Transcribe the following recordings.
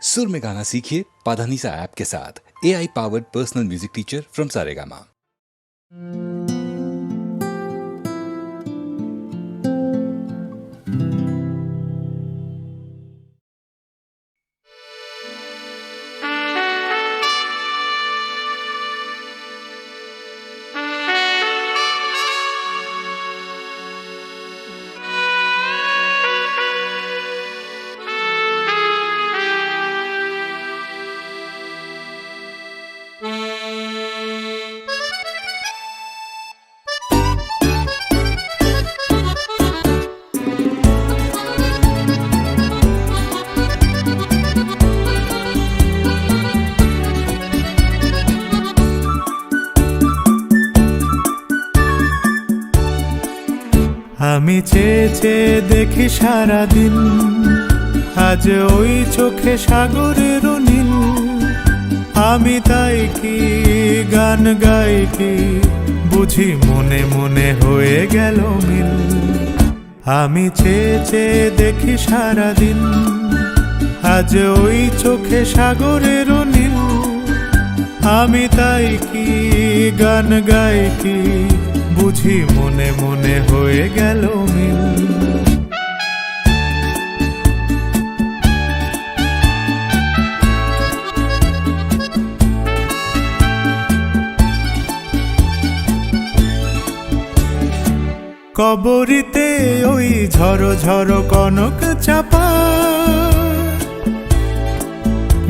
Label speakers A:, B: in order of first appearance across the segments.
A: सुर में गाना सीखिए पाधानीसा ऐप के साथ। AI powered personal music teacher from Saregama.
B: আমি চেয়ে চেয়ে দেখি সারাদিন, আজ ওই চোখে সাগরের নীল। আমি তাই কি গান গাই কি, বুঝি মনে মনে হয়ে গেল মিল। আমি চেয়ে চেয়ে দেখি সারাদিন, আজ ওই চোখে সাগরের নীল। আমি তাই কি গান গাই কি, বুঝি মনে মনে হয়ে গেল মিল। কবরিতে ওই ঝড়ো ঝড়ো কনক চাপা,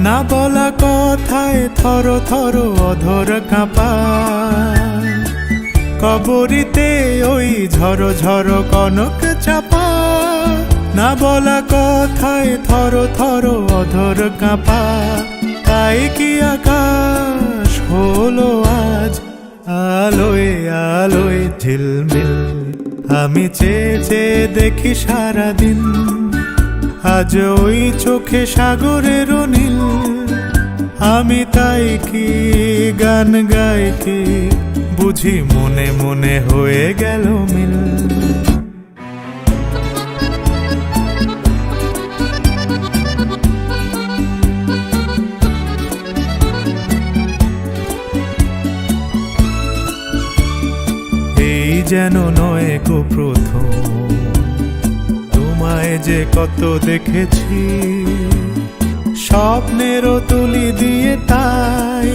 B: না বলা কথায় থর থর অধর কাঁপা। কবরিতে ওই ঝড়ো ঝড়ো কনক চাপা, না বলা কথায় থর থর অধর কাঁপা। তাই কি আকাশ হলো আজ আলোয় আলোয় ঝিলমিল। আমি চেয়ে চেয়ে দেখি সারাদিন, আজ ওই চোখে সাগরের নীল। আমি তাই কি গান গাই কি, বুঝি মনে মনে হয়ে গেল মিল। এই যেন নয় গো প্রথম, তোমায় যে কত দেখেছি স্বপ্নেরও তুলি দিয়ে, তাই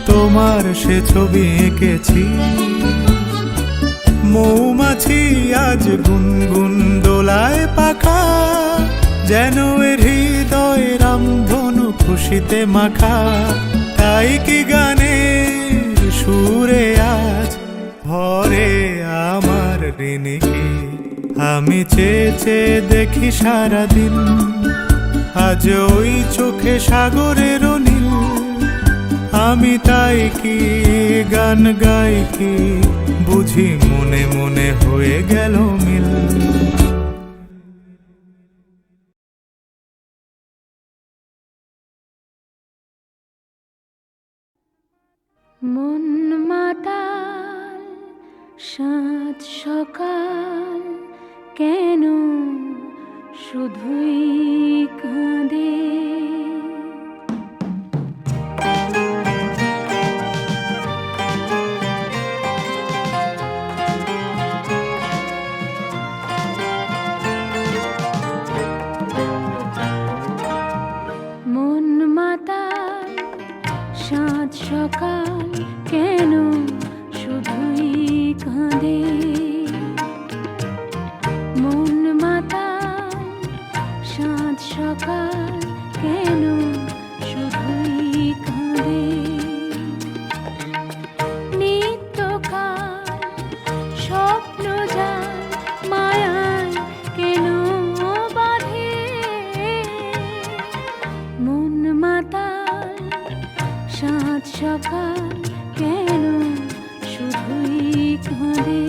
B: তোমার সে ছবি এঁকেছি। মৌমাছি আজ গুনগুন দোলায় পাখা, যেন এর হৃদয় রামধনু খুশিতে মাখা। তাই কি গানের সুরে আজ ভরে আমার ঋণীকে। আমি চেয়ে চেয়ে দেখি সারাদিন, আজ ওই চোখে সাগরের নীল। আমি তাই কি গান গাই কি, বুঝি মনে মনে হয়ে গেল মিল।
C: মন মাতাল সাত সকাল, কেন শুধুই কাঁদে। মন মাতাল সাত সকাল, কেন শুধুই কাঁদে। মন মাতাল সাত সকাল, কেন শুধুই কাঁদে। নিত্যকাল স্বপ্ন যায় মায়ায়, কেন বাঁধে। মন মাতাল সাত সকাল, কেন শুধুই কাঁদে।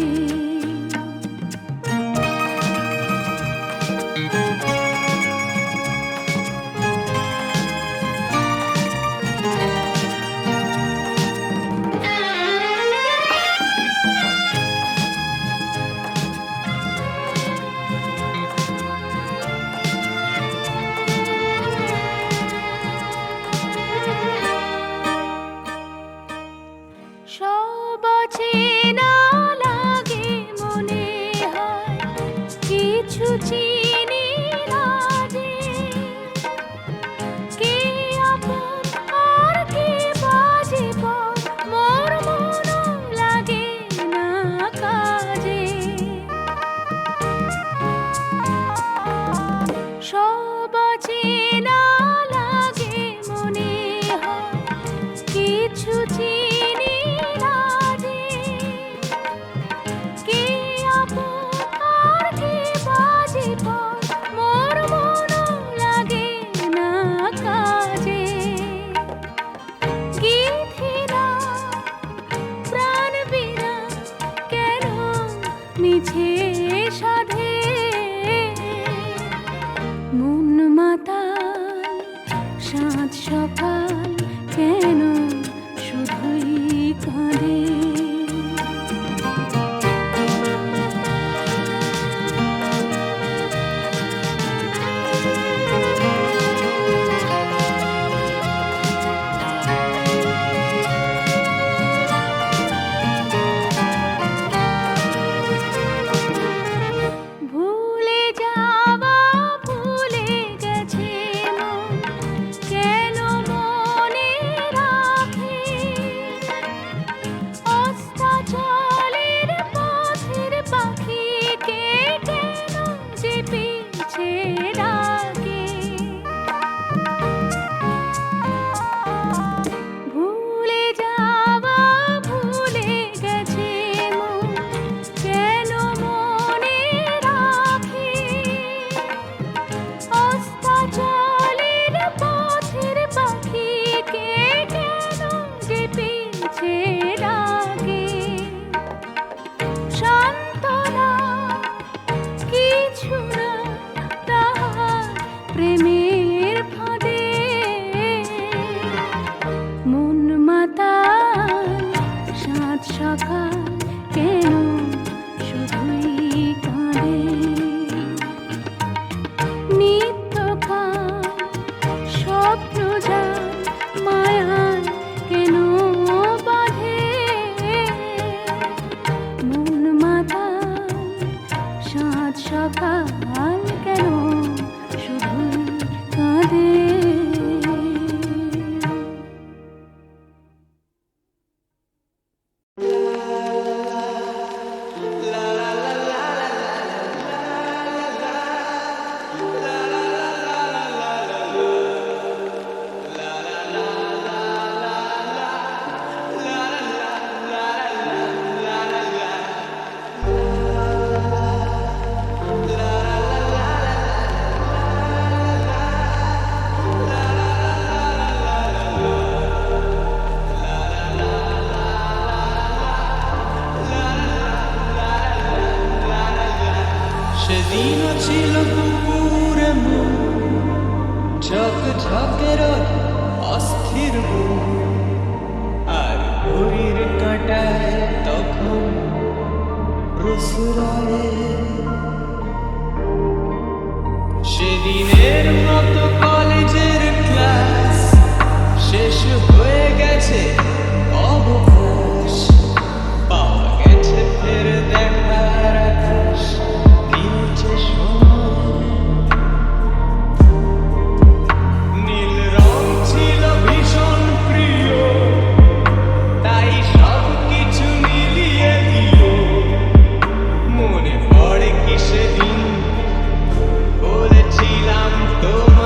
C: সাত সকাল কেন শুধুই কাঁদে। ভুলে যাওয়া ভুলে গেছে মন, কেন মনে রাখে অস্তাচলের পথের পাখিকে, কেন যে পিছে ডাকে। ভুলে যাওয়া ভুলে গেছে মন, কেন মনে রাখে অস্তাচলের পথের পাখিকে, কেন যে পিছে ডাকে। সান্ত্বনা কিছু না তাহার প্রেমের ফাঁদে, মন মাতাল সাত সকাল কেন শুধুই কাঁদে। নিত্যকাল স্বপ্ন যায় মায়ায় কেন বাঁধে, মন মাতাল সাত সকাল কেন শুধুই কাঁদে।
D: সেদিন ছিল দুপুরে ঝক ঝকের অস্থির আর ঘড়ির কাঁটায় তখন রসুরায়ে। সেদিনের মতো কলেজের ক্লাস শেষ হয়ে গেছে, অবকাশ পাওয়া গেছে ফের দেখার আকাশ। দিয়েছে সময়, নীল রং ছিল ভীষণ প্রিয়, তাই সব কিছু মিলিয়ে দিল। মনে পড়ে কি সেদিন বলেছিলাম তোমায়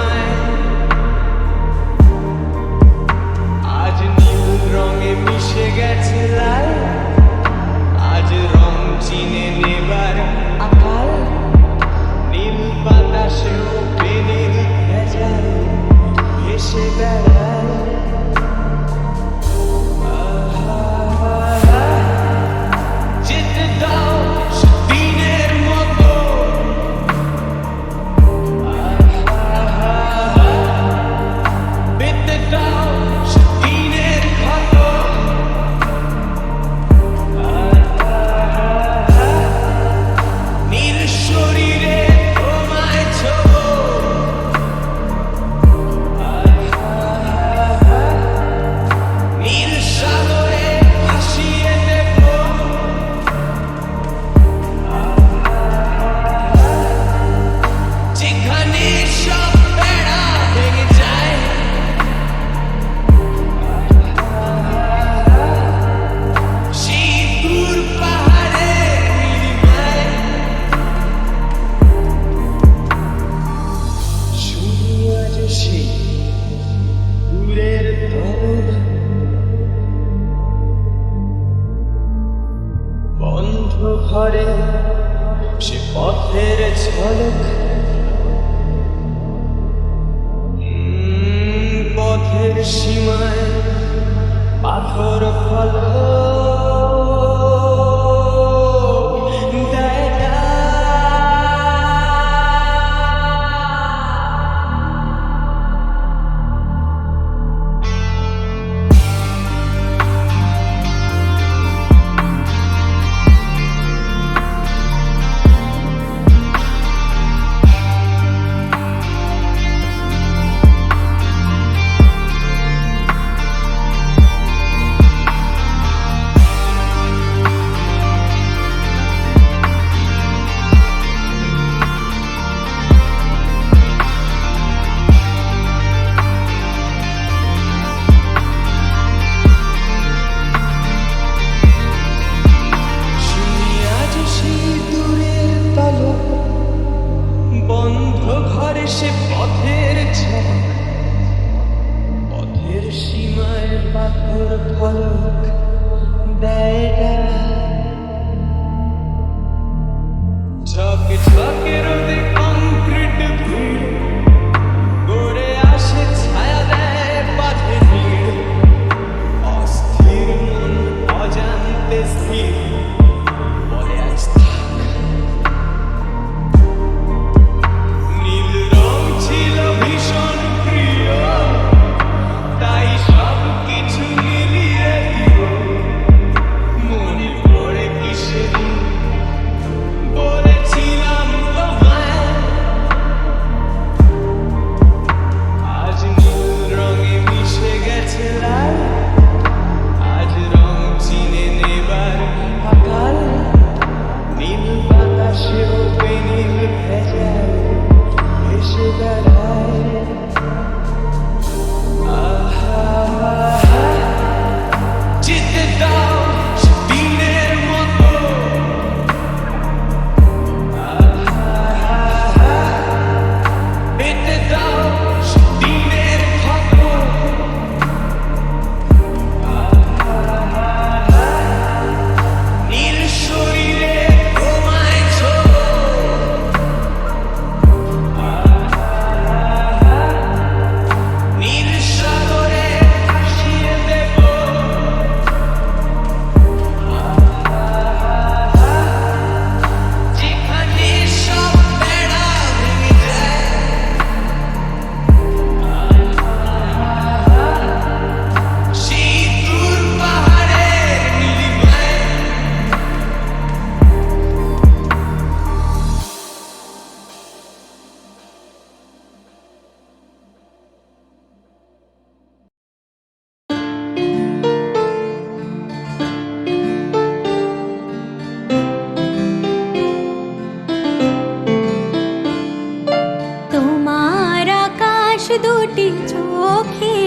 C: চোখে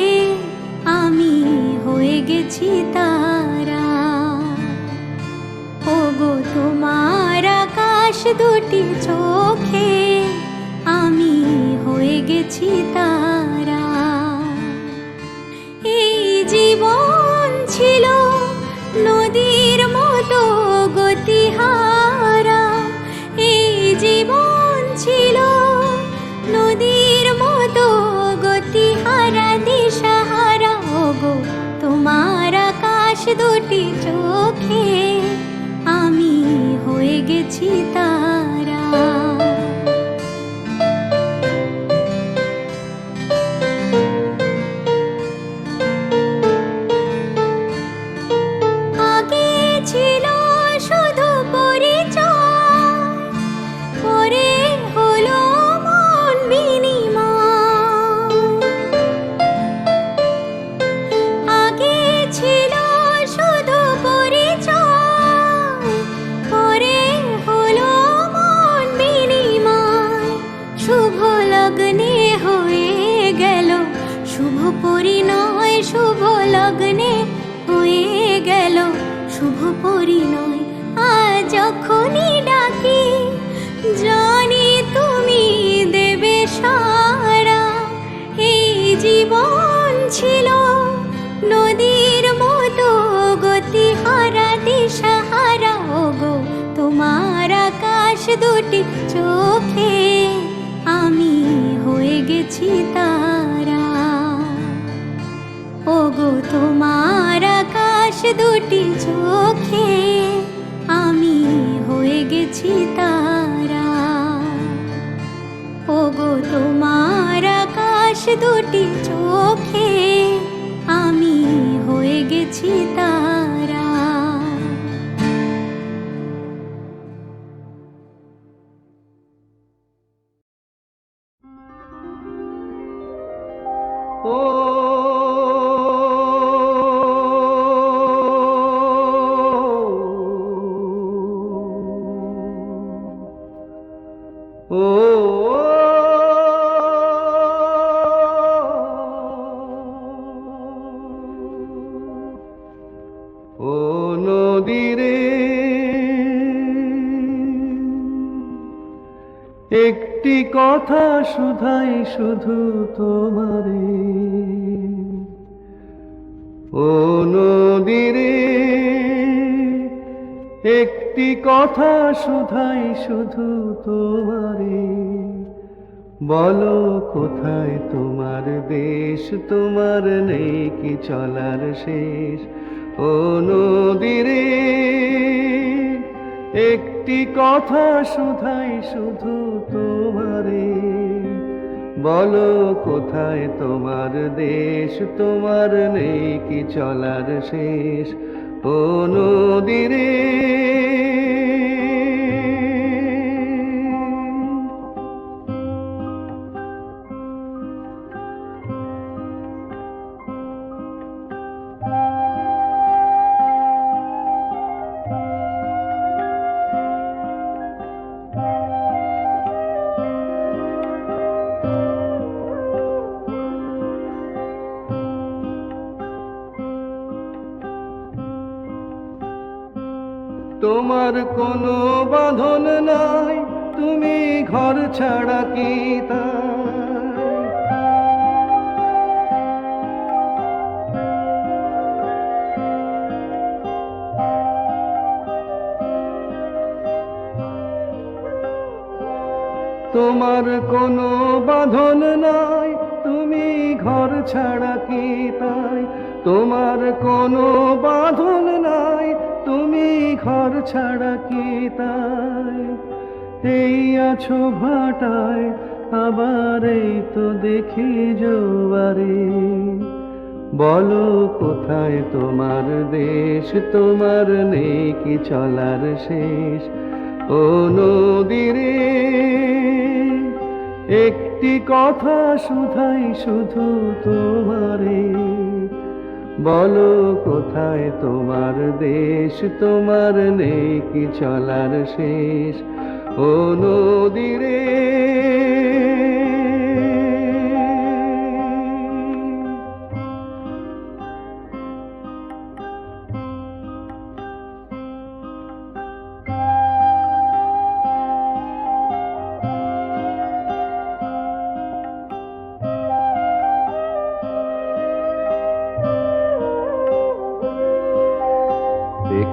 C: আমি হয়ে গেছি তারা। ওগো তোমার আকাশ দুটি চোখে আমি হয়ে গেছি তারা। এই জীবন ছিল নদীর মতো গতিহারা, এই জীবন ছিল নদীর মতো গতিহারা দিশাহারা। ওগো তোমার আকাশ দুটি চোখে আমি হয়ে গেছি তারা। আগে ছিল শুধু পরিচয়, পরে হলো মন বিনিময়। আগে ছিল শুধু পরিচয়, পরে হলো মন বিনিময়। শুভ লগ্নে হয়ে গেল শুভ পরিণয়, শুভ লগ্নে হয়ে গেল শুভ পরিণয়। আজ যখনই ডাকি জানি তুমি দেবে সারা। এই জীবন ছিল নদীর মতো গতিহারা দিশাহারা। ওগো তোমার আকাশ দুটি চোখে আমি হয়ে গেছি তারা। ওগো তোমার আকাশ দুটি চোখে আমি হয়ে গেছি তারা। ওগো তোমার আকাশ দুটি চোখে আমি হয়ে গেছি তারা।
D: ও ও নদীরে একটি কথা শুধাই শুধু তোমারে। ও নদীরে একটি কথা শুধাই শুধু তোমারে। বলো কোথায় তোমার দেশ, তোমার নেই কি চলার শেষ। ও নদীরে একটি কথা শুধাই শুধু তোমারে। বলো কোথায় তোমার দেশ, তোমার নেই কি চলার শেষ। ও নদীরে তোমার কোনো বাঁধন নাই, তুমি ঘর ছাড়া কি তাই। তোমার কোনো বাঁধন নাই, তুমি ঘর ছাড়া কি তাই। তোমার কোনো বাঁধন নাই, তুমি ঘর ছাড়া কি তাই। এই আছো ভাটায়, আবার এই তো দেখি জোয়ারে। বলো কোথায় তোমার দেশ, তোমার নেই কি চলার শেষ। ও নদীরে একটি কথা শুধাই শুধু তোমারে। বলো কোথায় তোমার দেশ, তোমার নেই কি চলার শেষ। ও নদীরে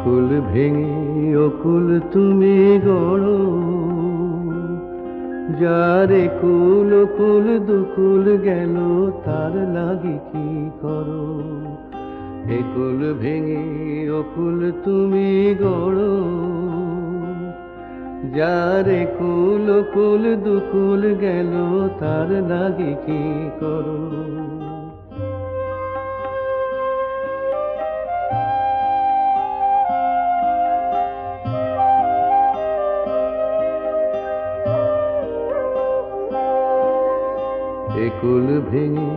D: একুল ভেঙে অকুল তুমি গড়ো, যার একুল অকুল দুকুল গেল তার লাগি কি করো। একুল ভেঙে অকুল তুমি গড়ো, যার একুল অকুল দুকুল গেল তার লাগি কি করো। একুল ভেঙে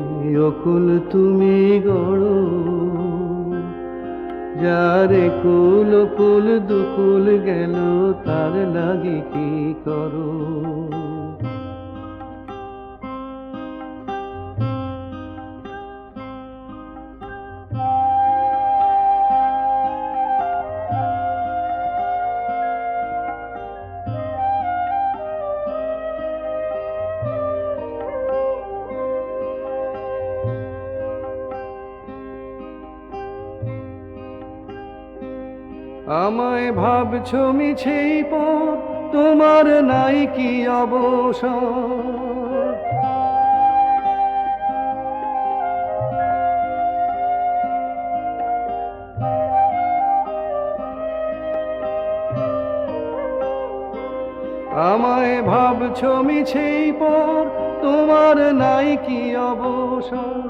D: অকুল তুমি গড়ো, যার একুল অকুল দুকুল গেল তার লাগি কি করো। আমায় ভাবছো মিছেই পর, তোমার নাই কি অবসর। আমায় ভাবছো মিছেই পর, তোমার নাই কি অবসর।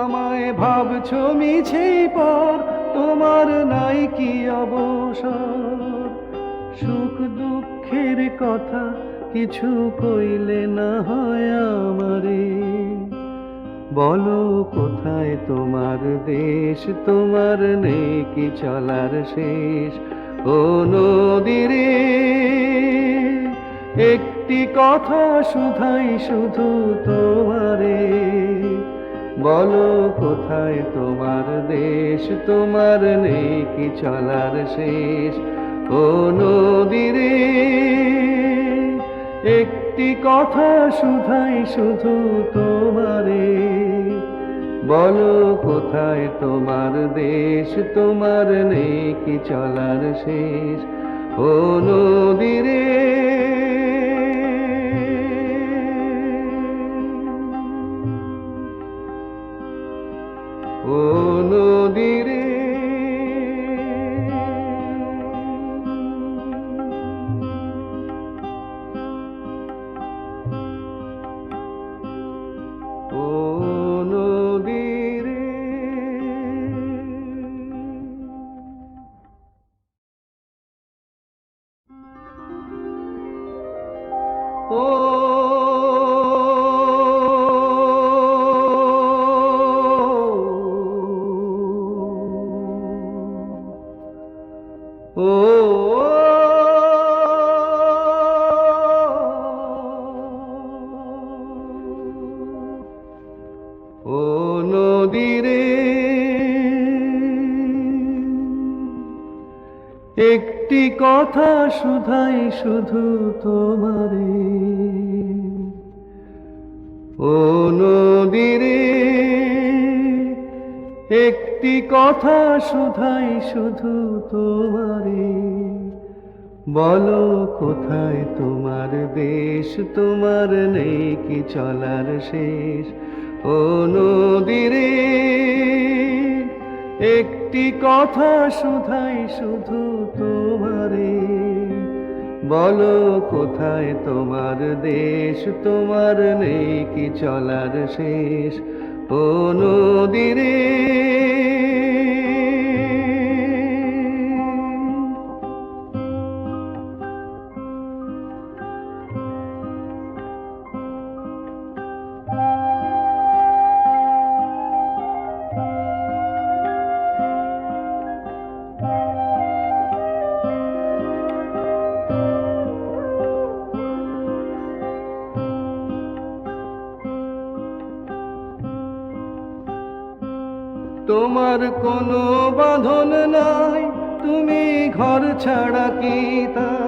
D: আমায় ভাবছো মিছেই পর, তোমার নাই কি অবসর। সুখ দুঃখের কথা কিছু কইলে না হয় আমারে, বলো কোথায় তোমার দেশ, তোমার নেই কি চলার শেষ। ও নদীরে একটি কথা শুধাই শুধু তোমারে, বলো কোথায় তোমার দেশ, তোমার নেই কি চলার শেষ। ও নদীরে একটি কথা শুধাই শুধু তোমারে, বলো কোথায় তোমার দেশ, তোমার নেই কি চলার শেষ। ও নদীরে ও নদীরে ও নদীরে ও ও নদীরে একটি কথা শুধাই শুধু তোমারে, ও নদীরে একটি কথা শুধাই শুধু তোমারে, বলো কোথায় তোমার দেশ, তোমার নেই কি চলার শেষ। ও নদীরে একটি কথা শুধাই শুধু তোমারে, বলো কোথায় তোমার দেশ, তোমার নেই কি চলার শেষ। ও নদীরে তোমার কোনো বাঁধন নাই, তুমি ঘর ছাড়া কি তাই।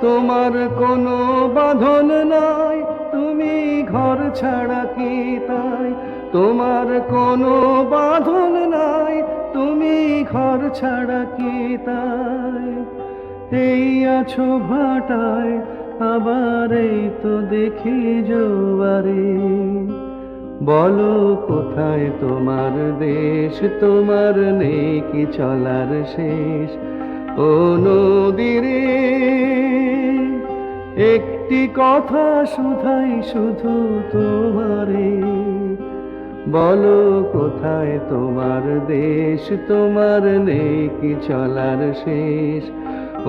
D: তোমার কোনো বাঁধন নাই, তুমি ঘর ছাড়া কি তাই? তোমার কোনো বাঁধন নাই, তুমি ঘর ছাড়া কি তাই? এই আছো ভাটায়, আবার এই তো দেখি জোয়ারে। বলো কোথায় তোমার দেশ, তোমার নেই কি চলার শেষ? ও নদীরে একটি কথা শুধাই শুধু তোমারে, বলো কোথায় তোমার দেশ, তোমার নেই কি চলার শেষ?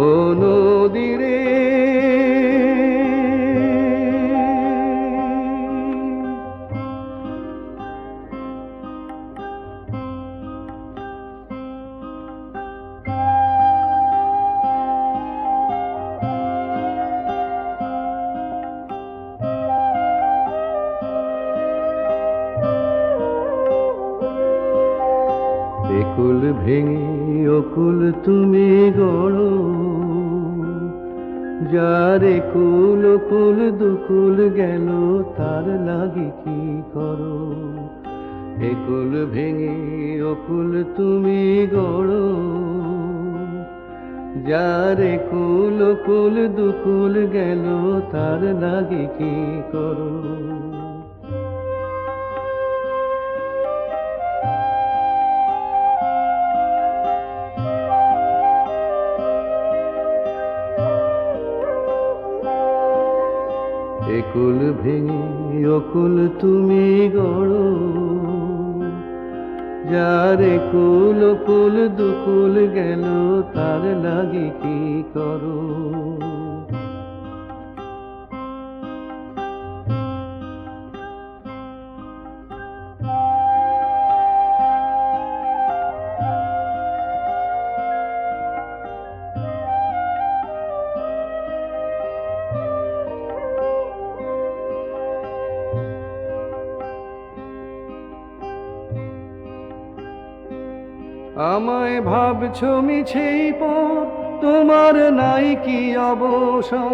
D: ও নদীরে একুল ভেঙে অকুল তুমি গড়ো, যার একুল অকুল দুকুল গেল তার লাগি কি করো? একুল ভেঙে অকুল তুমি গড়ো, যার একুল অকুল দুকুল গেল তার লাগি কি করো? একুল ভেঙে অকুল তুমি গড়ো, যার একুল অকুল দুকুল গেল তার লাগি কি করো? আমায় ভাবছো মিছেই পথ, তোমার নাই কি অবসর?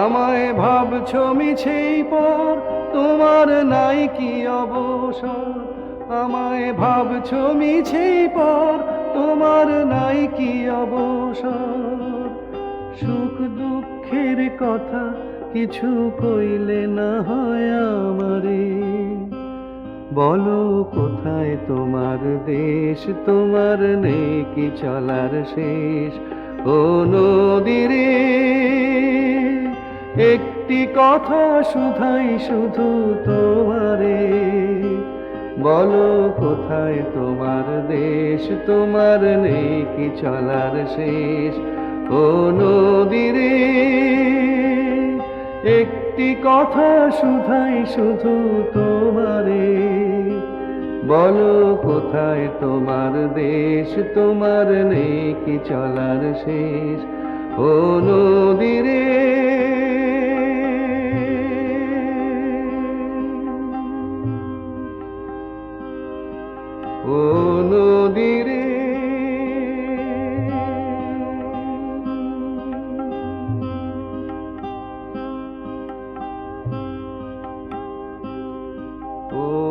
D: আমায় ভাবছো মিছেই পথ, তোমার নাই কি অবসর? আমায় ভাবছো মিছেই পথ, তোমার নাই কি অবসর? সুখ দুঃখের কথা কিছু কইলে না হয় আমারে, বলো কোথায় তোমার দেশ, তোমার নেই কি চলার শেষ? ও নদীরে একটি কথা শুধাই শুধু তোমারে, বলো কোথায় তোমার দেশ, তোমার নেই কি চলার শেষ? ও নদীরে একটি কথা শুধাই শুধু তোমারে, বলো কোথায় তোমার দেশ, তোমার নেই কি চলার শেষ? ও নদীরে ও নদীরে ও